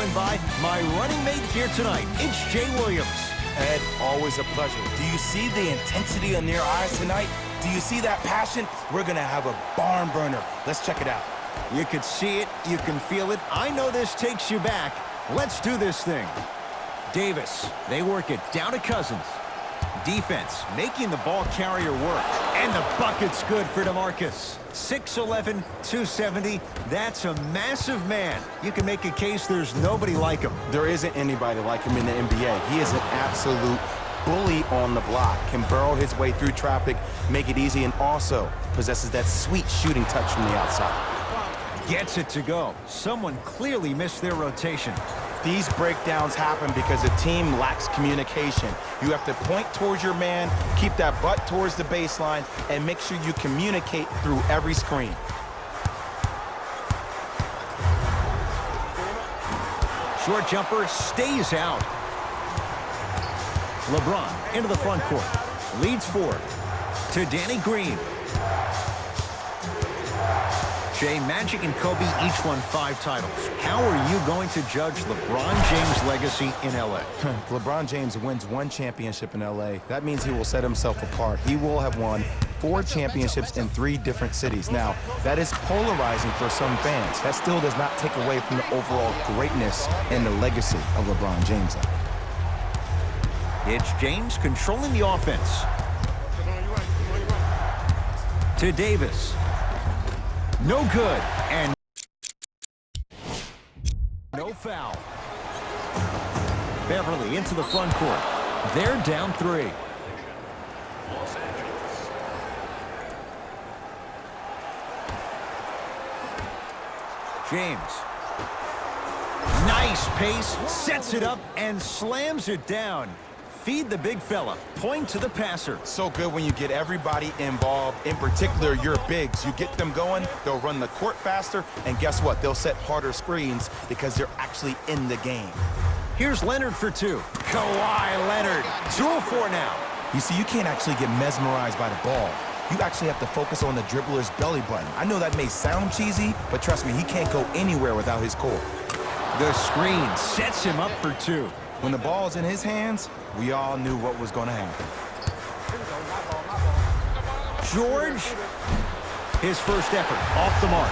joined by my running mate here tonight. It's Jay Williams. Ed, always a pleasure. Do you see the intensity in their eyes tonight? Do you see that passion? We're going to have a barn burner. Let's check it out. You can see it. You can feel it. I know this takes you back. Let's do this thing. Davis, they work it down to Cousins. Defense making the ball carrier work. And the bucket's good for DeMarcus. 6'11", 270. That's a massive man. You can make a case there's nobody like him. There isn't anybody like him in the NBA. He is an absolute bully on the block. Can burrow his way through traffic, make it easy, and also possesses that sweet shooting touch from the outside. Gets it to go. Someone clearly missed their rotation. These breakdowns happen because the team lacks communication. You have to point towards your man, keep that butt towards the baseline, and make sure you communicate through every screen. Short jumper stays out. LeBron into the front court. Leads 4 to Danny Green. Jay, Magic and Kobe each won 5 titles. How are you going to judge LeBron James' legacy in L.A.? LeBron James wins 1 championship in L.A. That means he will set himself apart. He will have won 4 championships in 3 different cities. Now, that is polarizing for some fans. That still does not take away from the overall greatness and the legacy of LeBron James. It's James controlling the offense. To Davis. No good, and no foul. Beverly into the front court. They're down 3. James. Nice pace, sets it up, and slams it down. Feed the big fella. Point to the passer. So good when you get everybody involved, in particular your bigs. You get them going, they'll run the court faster, and guess what? They'll set harder screens because they're actually in the game. Here's Leonard for 2. Kawhi Leonard. 2-4 now. You see, you can't actually get mesmerized by the ball. You actually have to focus on the dribbler's belly button. I know that may sound cheesy, but trust me, he can't go anywhere without his core. The screen sets him up for 2. When the ball's in his hands, we all knew what was going to happen. George, his first effort, off the mark.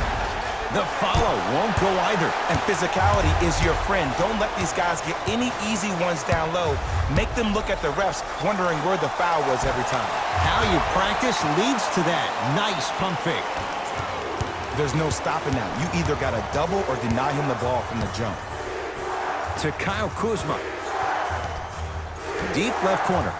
The follow won't go either. And physicality is your friend. Don't let these guys get any easy ones down low. Make them look at the refs, wondering where the foul was every time. How you practice leads to that. Nice pump fake. There's no stopping that. You either got to double or deny him the ball from the jump. To Kyle Kuzma. Deep left corner.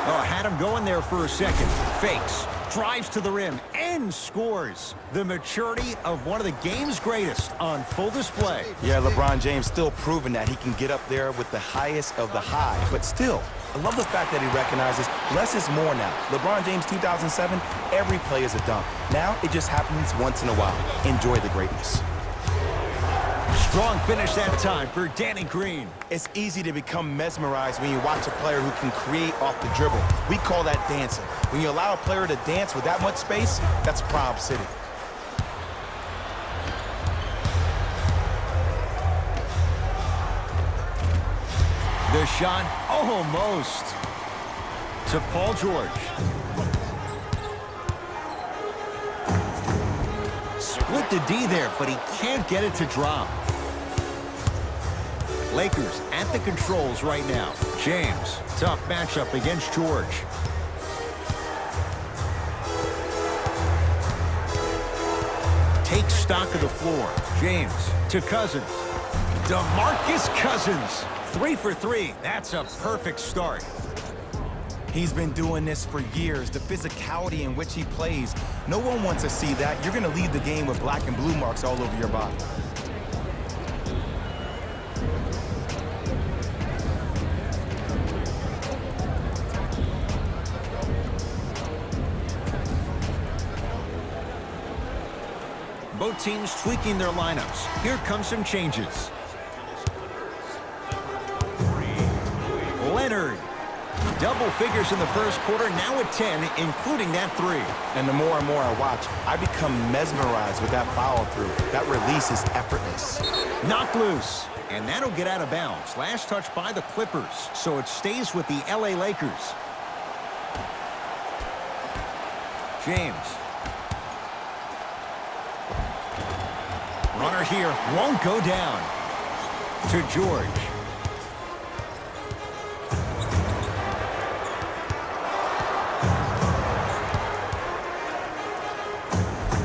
Oh, had him going there for a second. Fakes. Drives to the rim and scores. The maturity of one of the game's greatest on full display. Yeah, LeBron James still proving that he can get up there with the highest of the high. But still, I love the fact that he recognizes less is more now. LeBron James 2007, every play is a dunk. Now it just happens once in a while. Enjoy the greatness. Strong finish that time for Danny Green. It's easy to become mesmerized when you watch a player who can create off the dribble. We call that dancing. When you allow a player to dance with that much space, that's Prob City. The shot almost to Paul George. Split the D there, but he can't get it to drop. Lakers at the controls right now. James, tough matchup against George. Takes stock of the floor. James to Cousins. DeMarcus Cousins. 3 for 3. That's a perfect start. He's been doing this for years. The physicality in which he plays. No one wants to see that. You're going to leave the game with black and blue marks all over your body. Both teams tweaking their lineups. Here come some changes. Leonard. Double figures in the first quarter, now at 10, including that 3. And the more and more I watch, I become mesmerized with that follow-through. That release is effortless. Knocked loose. And that'll get out of bounds. Last touch by the Clippers, so it stays with the LA Lakers. James. Runner here won't go down. To George.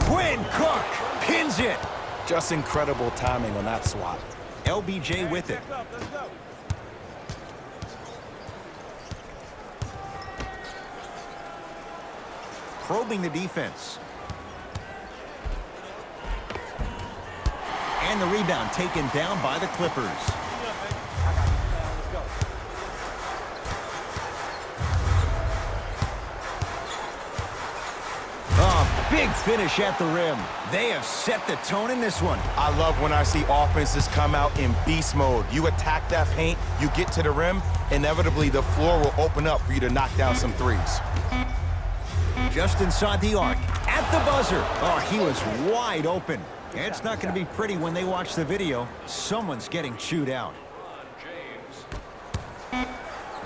Quinn Cook pins it. Just incredible timing on that swat. LBJ with it. Probing the defense. And the rebound taken down by the Clippers. Big finish at the rim. They have set the tone in this one. I love when I see offenses come out in beast mode. You attack that paint, you get to the rim, inevitably the floor will open up for you to knock down some threes. Just inside the arc, at the buzzer. Oh, he was wide open. It's not going to be pretty when they watch the video. Someone's getting chewed out.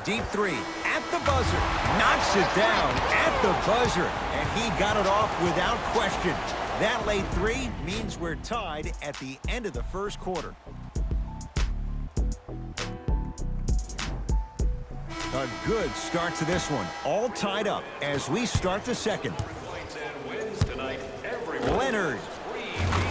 Deep 3, at the buzzer. Knocks it down at the buzzer. And he got it off without question. That late 3 means we're tied at the end of the first quarter. A good start to this one. All tied up as we start the second. Leonard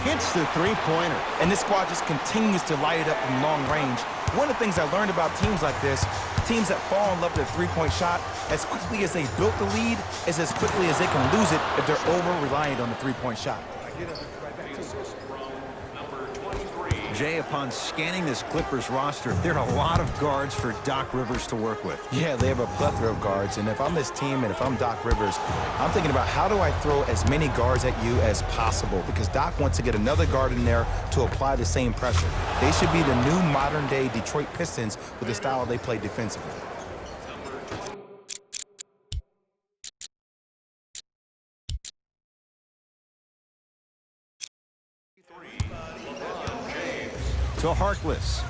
hits the three-pointer. And this squad just continues to light it up from long range. One of the things I learned about teams like this, teams that fall in love with a three-point shot, as quickly as they built the lead, is as quickly as they can lose it if they're over-reliant on the three-point shot. Jay, upon scanning this Clippers roster, there are a lot of guards for Doc Rivers to work with. Yeah, they have a plethora of guards, and if I'm this team and if I'm Doc Rivers, I'm thinking about how do I throw as many guards at you as possible, because Doc wants to get another guard in there to apply the same pressure. They should be the new modern-day Detroit Pistons with the style they play defensively. To Harkless.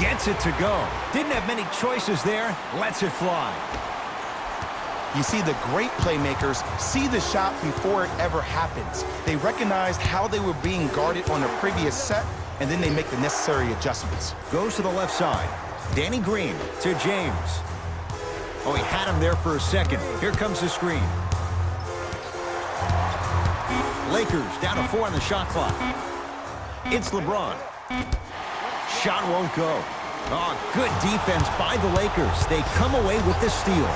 Gets it to go. Didn't have many choices there. Lets it fly. You see, the great playmakers see the shot before it ever happens. They recognized how they were being guarded on the previous set, and then they make the necessary adjustments. Goes to the left side. Danny Green to James. Oh, he had him there for a second. Here comes the screen. Lakers down to 4 on the shot clock. It's LeBron. Shot won't go. Oh, good defense by the Lakers. They come away with the steal.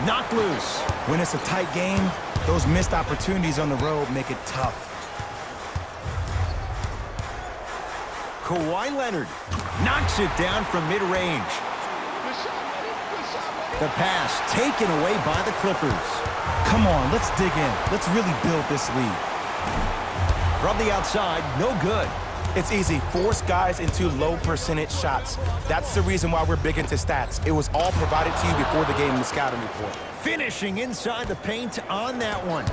Knocked loose. When it's a tight game, those missed opportunities on the road make it tough. Kawhi Leonard knocks it down from mid-range. The pass taken away by the Clippers. Come on, let's dig in. Let's really build this lead. From the outside, no good. It's easy. Force guys into low percentage shots. That's the reason why we're big into stats. It was all provided to you before the game in the scouting report. Finishing inside the paint on that one.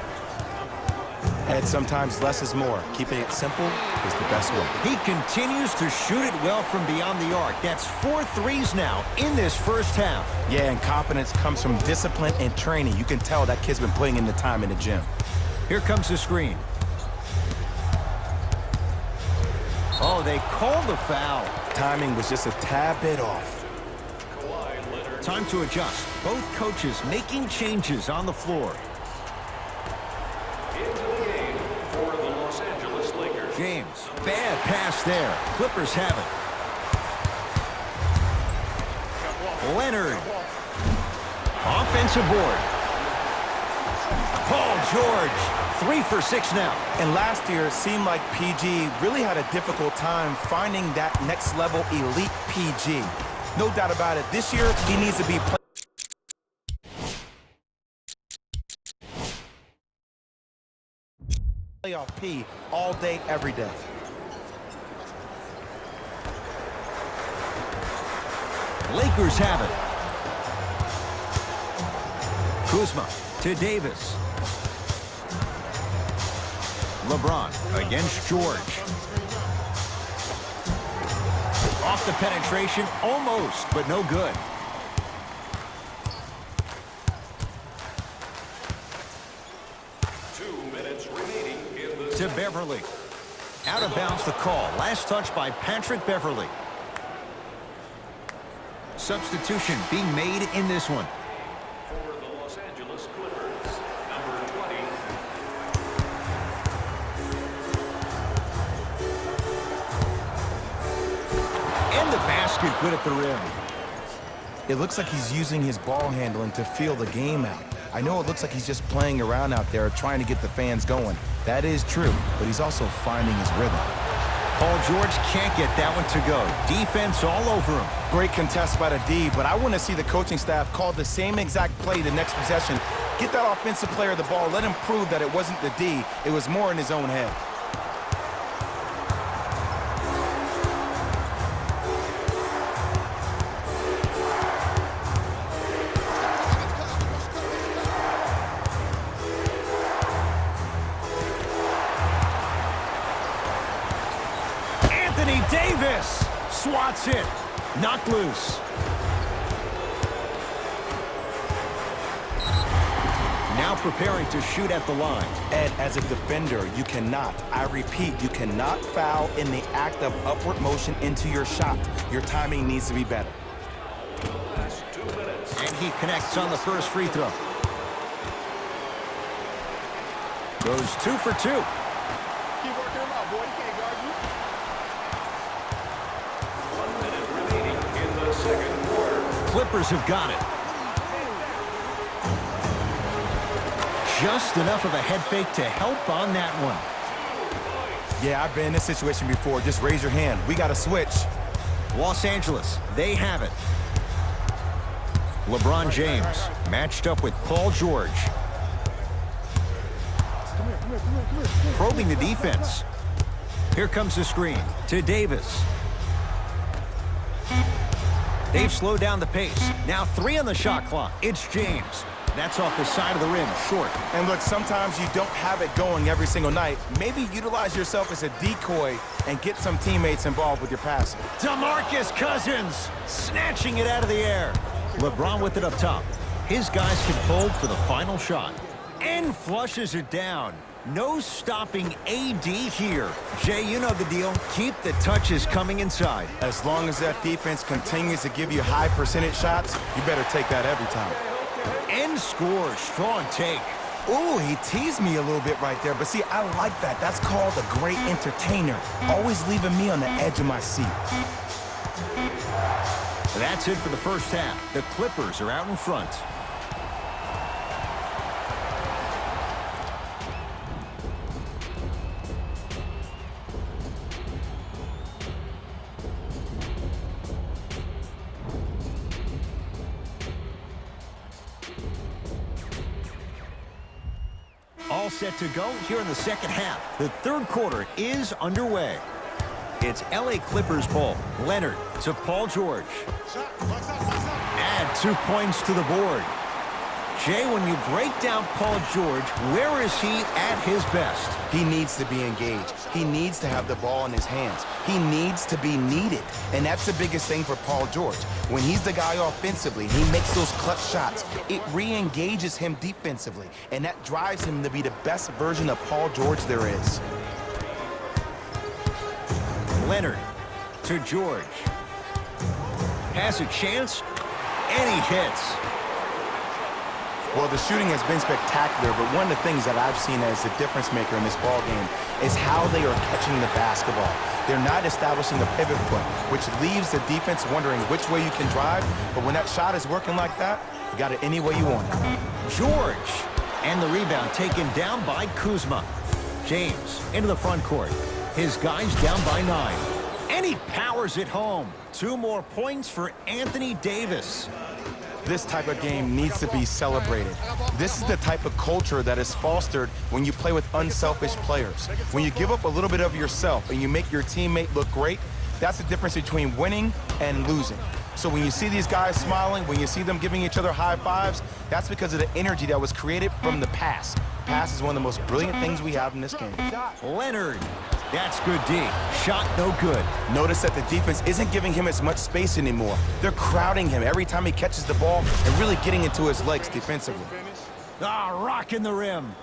And sometimes less is more. Keeping it simple is the best way. He continues to shoot it well from beyond the arc. That's 4 threes now in this first half. Yeah, and confidence comes from discipline and training. You can tell that kid's been putting in the time in the gym. Here comes the screen. Oh, they called the foul. Timing was just a tad bit off. Time to adjust. Both coaches making changes on the floor. Into the game for the Los Angeles Lakers. James, bad pass there. Clippers have it. Leonard. Offensive board. Paul George. 3 for 6 now. And last year, it seemed like PG really had a difficult time finding that next level elite PG. No doubt about it. This year, he needs to be playoff P all day, every day. Lakers have it. Kuzma to Davis. LeBron against George. Off the penetration, almost, but no good. To Beverly. Out of bounds the call. Last touch by Patrick Beverly. Substitution being made in this one. For the Los Angeles Clippers, number 20. And the basket good at the rim. It looks like he's using his ball handling to feel the game out. I know it looks like he's just playing around out there trying to get the fans going. That is true, but he's also finding his rhythm. Paul George can't get that one to go. Defense all over him. Great contest by the D, but I want to see the coaching staff call the same exact play the next possession. Get that offensive player the ball. Let him prove that it wasn't the D. It was more in his own head. Davis swats it. Knocked loose. Now preparing to shoot at the line. Ed, as a defender, you cannot, I repeat, you cannot foul in the act of upward motion into your shot. Your timing needs to be better. The last 2 minutes. And he connects on the first free throw. Goes 2 for 2. Keep working him out, boy. He can't guard you. 1 minute remaining in the second quarter. Clippers have got it. Just enough of a head fake to help on that one. Yeah, I've been in this situation before. Just raise your hand. We got to switch. Los Angeles, they have it. LeBron James matched up with Paul George. Probing the defense. Here comes the screen to Davis. They've slowed down the pace. Now 3 on the shot clock. It's James. That's off the side of the rim, short. And look, sometimes you don't have it going every single night. Maybe utilize yourself as a decoy and get some teammates involved with your passing. DeMarcus Cousins snatching it out of the air. LeBron with it up top. His guys can hold for the final shot. And flushes it down. No stopping AD here. Jay, you know the deal. Keep the touches coming inside. As long as that defense continues to give you high percentage shots, you better take that every time. End score, strong take. Ooh, he teased me a little bit right there. But see, I like that. That's called a great entertainer. Always leaving me on the edge of my seat. That's it for the first half. The Clippers are out in front. All set to go here in the second half. The third quarter is underway. It's LA Clippers ball. Leonard to Paul George. Add 2 points to the board. Jay, when you break down Paul George, where is he at his best? He needs to be engaged. He needs to have the ball in his hands. He needs to be needed. And that's the biggest thing for Paul George. When he's the guy offensively, he makes those clutch shots. It re-engages him defensively. And that drives him to be the best version of Paul George there is. Leonard to George. Has a chance, and he hits. Well, the shooting has been spectacular, but one of the things that I've seen as the difference maker in this ball game is how they are catching the basketball. They're not establishing a pivot foot, which leaves the defense wondering which way you can drive, but when that shot is working like that, you got it any way you want it. George, and the rebound taken down by Kuzma. James into the front court. His guys down by 9. And he powers it home. 2 more points for Anthony Davis. This type of game needs to be celebrated. This is the type of culture that is fostered when you play with unselfish players. When you give up a little bit of yourself and you make your teammate look great, that's the difference between winning and losing. So when you see these guys smiling, when you see them giving each other high fives, that's because of the energy that was created from the pass. Pass is one of the most brilliant things we have in this game. Leonard. That's good D. Shot no good. Notice that the defense isn't giving him as much space anymore. They're crowding him every time he catches the ball and really getting into his legs defensively. Rocking the rim.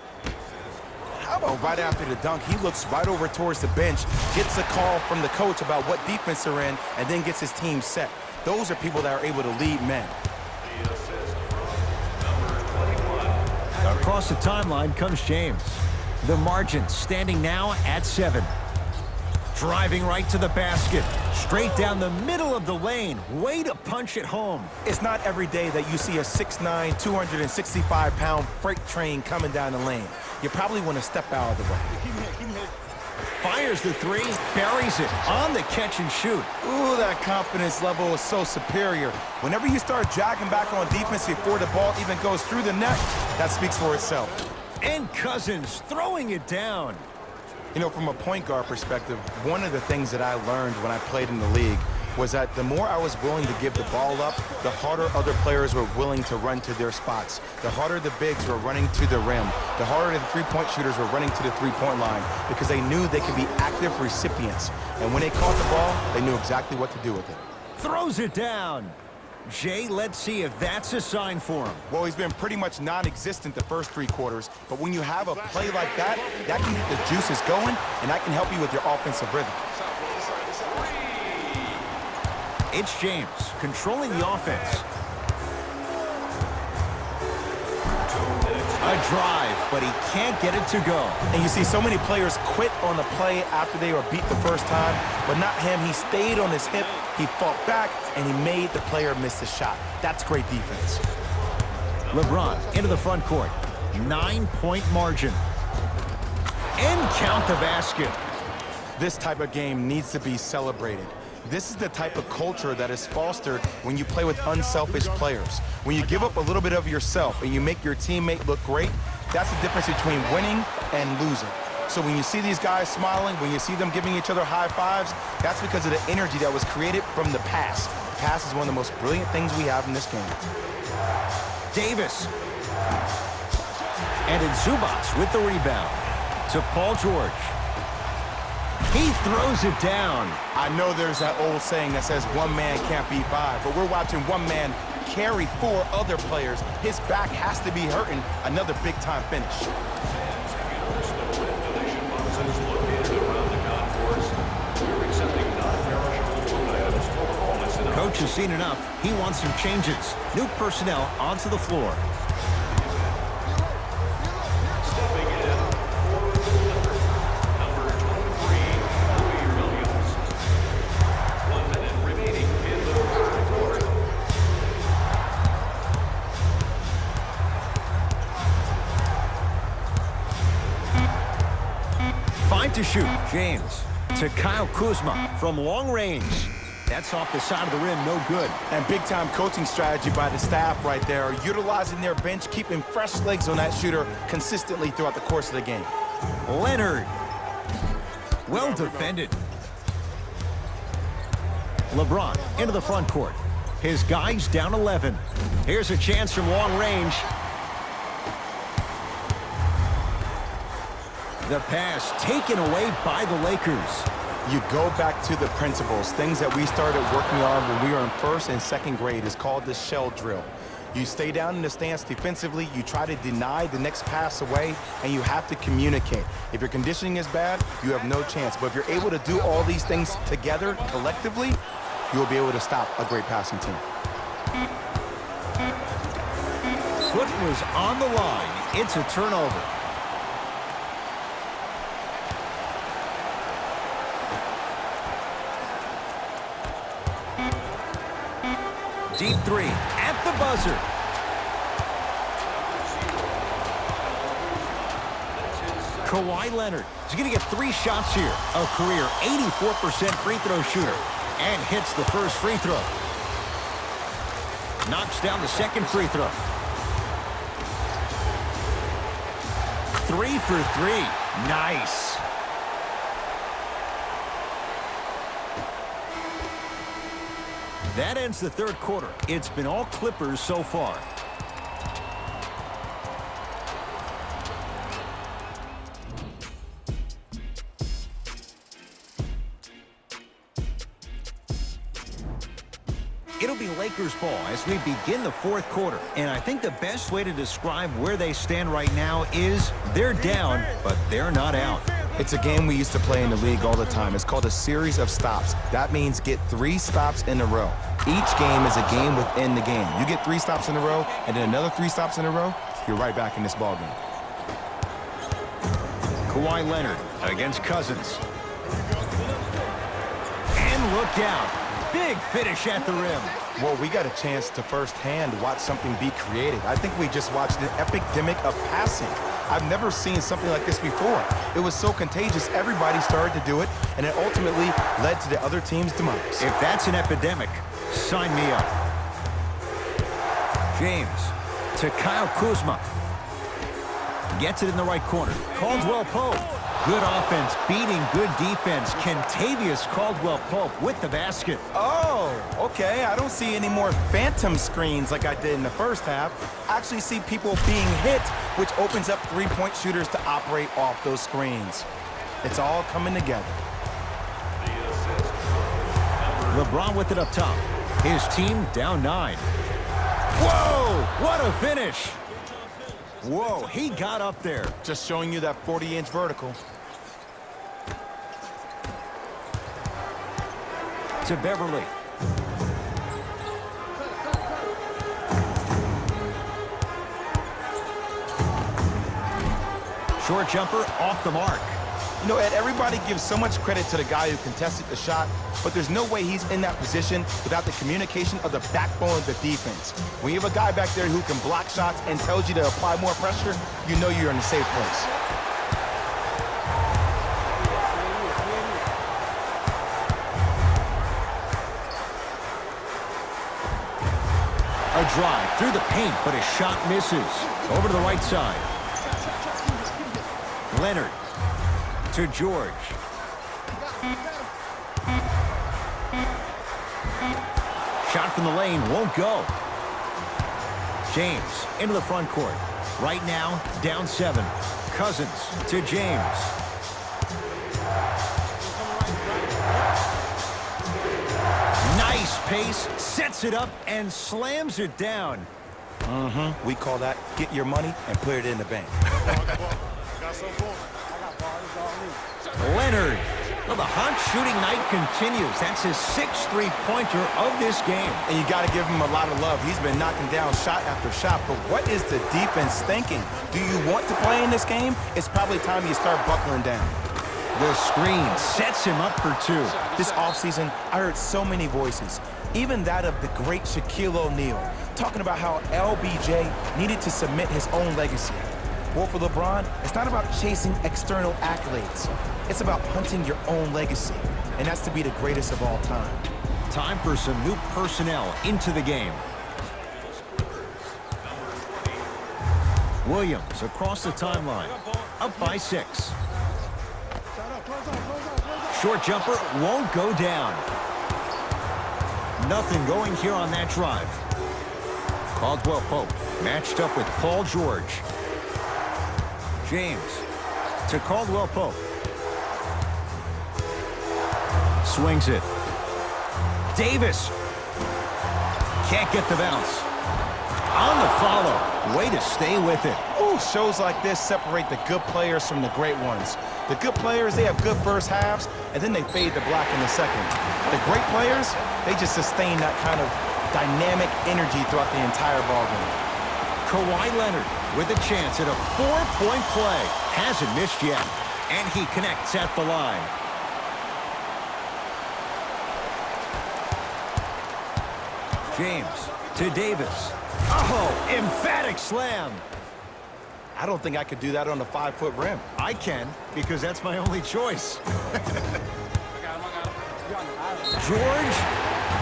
How about right after the dunk, he looks right over towards the bench, gets a call from the coach about what defense they're in, and then gets his team set. Those are people that are able to lead men. Across the timeline comes James. The margin standing now at 7. Driving right to the basket. Straight down the middle of the lane. Way to punch it home. It's not every day that you see a 6'9", 265-pound freight train coming down the lane. You probably want to step out of the way. Fires the three, buries it on the catch and shoot. Ooh, that confidence level is so superior. Whenever you start jogging back on defense before the ball even goes through the net, that speaks for itself. And Cousins throwing it down. You know, from a point guard perspective, one of the things that I learned when I played in the league was that the more I was willing to give the ball up, the harder other players were willing to run to their spots. The harder the bigs were running to the rim. The harder the three-point shooters were running to the three-point line because they knew they could be active recipients. And when they caught the ball, they knew exactly what to do with it. Throws it down. Jay, let's see if that's a sign for him. Well, he's been pretty much non-existent the first 3 quarters, but when you have a play like that, that can get the juices going, and that can help you with your offensive rhythm. It's James controlling the offense. A drive, but he can't get it to go. And you see so many players quit on the play after they were beat the first time, but not him. He stayed on his hip, he fought back, and he made the player miss the shot. That's great defense. LeBron into the front court. 9-point margin. And count the basket. This type of game needs to be celebrated. This is the type of culture that is fostered when you play with unselfish players. When you give up a little bit of yourself and you make your teammate look great, that's the difference between winning and losing. So when you see these guys smiling, when you see them giving each other high fives, that's because of the energy that was created from the pass. The pass is one of the most brilliant things we have in this game. Davis. And it's Zubats with the rebound. To Paul George. He throws it down. I know there's that old saying that says one man can't beat 5, but we're watching one man carry 4 other players. His back has to be hurting. Another big-time finish. Coach has seen enough. He wants some changes. New personnel onto the floor. To shoot. James to Kyle Kuzma from long range. That's off the side of the rim, no good. And big-time coaching strategy by the staff right there, utilizing their bench, keeping fresh legs on that shooter consistently throughout the course of the game. Leonard. Well defended. LeBron into the front court. His guys down 11. Here's a chance from long range. The pass taken away by the Lakers. You go back to the principles, things that we started working on when we were in 1st and 2nd grade. Is called the shell drill. You stay down in the stance defensively, you try to deny the next pass away, and you have to communicate. If your conditioning is bad, you have no chance. But if you're able to do all these things together, collectively, you'll be able to stop a great passing team. Foot was on the line. It's a turnover. Deep 3 at the buzzer. Kawhi Leonard is going to get 3 shots here. A career 84% free throw shooter. And hits the first free throw. Knocks down the second free throw. 3 for 3. Nice. That ends the third quarter. It's been all Clippers so far. It'll be Lakers ball as we begin the fourth quarter. And I think the best way to describe where they stand right now is they're down, but they're not out. It's a game we used to play in the league all the time. It's called a series of stops. That means get 3 stops in a row. Each game is a game within the game. You get 3 stops in a row, and then another 3 stops in a row, you're right back in this ball game. Kawhi Leonard against Cousins. And look out. Big finish at the rim. Well, we got a chance to firsthand watch something be created. I think we just watched an epidemic of passing. I've never seen something like this before. It was so contagious, everybody started to do it, and it ultimately led to the other team's demise. If that's an epidemic, sign me up. James to Kyle Kuzma. Gets it in the right corner. Caldwell Pope. Good offense beating good defense. Kentavious Caldwell-Pope with the basket. Oh, okay. I don't see any more phantom screens like I did in the first half. I actually see people being hit, which opens up three-point shooters to operate off those screens. It's all coming together. LeBron with it up top. His team down 9. Whoa, what a finish. Whoa, he got up there. Just showing you that 40-inch vertical. To Beverly. Short jumper off the mark. You know, Ed, everybody gives so much credit to the guy who contested the shot, but there's no way he's in that position without the communication of the backbone of the defense. When you have a guy back there who can block shots and tells you to apply more pressure, you know you're in a safe place. A drive through the paint, but his shot misses. Over to the right side. Leonard to George. Shot from the lane won't go. James into the front court. Right now, down 7. Cousins to James. Nice pace, sets it up, and slams it down. We call that get your money and put it in the bank. Leonard. Well, the hot shooting night continues. That's his 6th three-pointer of this game. And you got to give him a lot of love. He's been knocking down shot after shot. But what is the defense thinking? Do you want to play in this game? It's probably time you start buckling down. The screen sets him up for 2. This offseason, I heard so many voices, even that of the great Shaquille O'Neal, talking about how LBJ needed to cement his own legacy. Well, for LeBron, it's not about chasing external accolades. It's about hunting your own legacy, and that's to be the greatest of all time. Time for some new personnel into the game. Williams across the timeline, up by 6. Short jumper won't go down. Nothing going here on that drive. Caldwell Pope matched up with Paul George. James to Caldwell Pope. Swings it. Davis. Can't get the bounce. On the follow. Way to stay with it. Ooh, shows like this separate the good players from the great ones. The good players, they have good first halves, and then they fade to black in the second. The great players, they just sustain that kind of dynamic energy throughout the entire ballgame. Kawhi Leonard with a chance at a 4-point play. Hasn't missed yet, and he connects at the line. James to Davis. Oh, emphatic slam. I don't think I could do that on a 5-foot rim. I can, because that's my only choice. George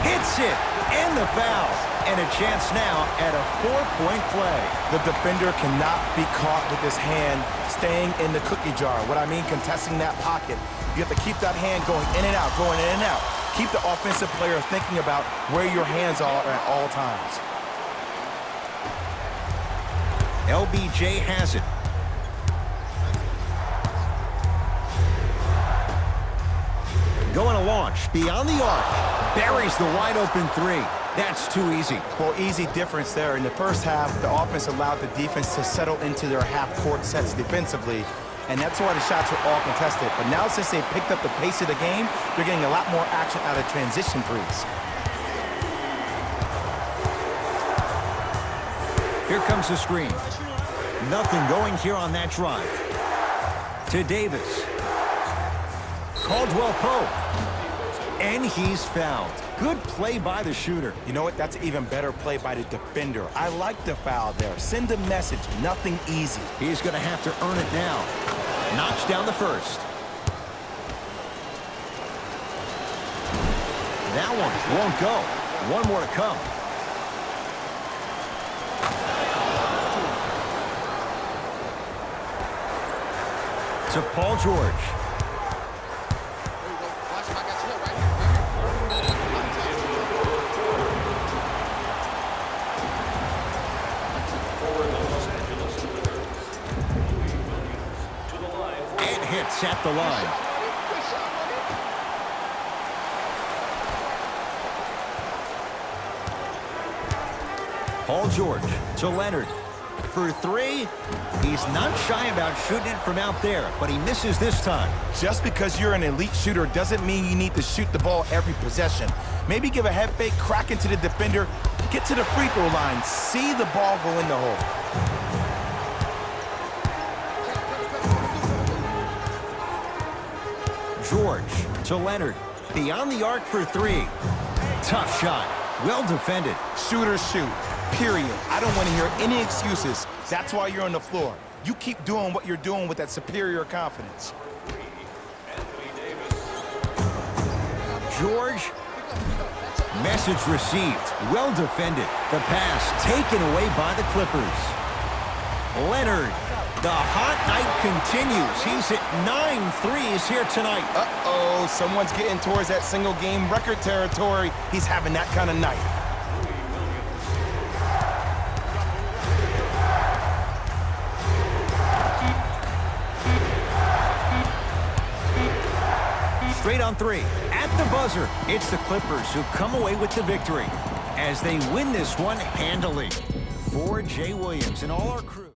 hits it, and the foul. And a chance now at a 4-point play. The defender cannot be caught with his hand staying in the cookie jar. What I mean, contesting that pocket. You have to keep that hand going in and out, going in and out. Keep the offensive player thinking about where your hands are at all times. LBJ has it. Going to launch beyond the arc. Buries the wide open three. That's too easy. Well, easy difference there. In the first half, the offense allowed the defense to settle into their half-court sets defensively, and that's why the shots were all contested. But now since they picked up the pace of the game, they're getting a lot more action out of transition threes. Here comes the screen. Nothing going here on that drive. To Davis. Caldwell Pope. And he's fouled. Good play by the shooter. You know what? That's an even better play by the defender. I like the foul there. Send a message. Nothing easy. He's going to have to earn it now. Knocks down the first. That one won't go. One more to come. To Paul George. And hits at the line. Paul George to Leonard. For three, he's not shy about shooting it from out there, but he misses this time. Just because you're an elite shooter doesn't mean you need to shoot the ball every possession. Maybe give a head fake, crack into the defender, get to the free throw line, see the ball go in the hole. George to Leonard. Beyond the arc for three. Tough shot. Well defended. Shooters shoot. Period. I don't want to hear any excuses. That's why you're on the floor. You keep doing what you're doing with that superior confidence. George. Message received. Well defended. The pass taken away by the Clippers. Leonard. The hot night continues. He's hit 9 threes here tonight. Uh-oh, someone's getting towards that single game record territory. He's having that kind of night. Straight on three. At the buzzer, it's the Clippers who come away with the victory as they win this one handily. For Jay Williams and all our crew.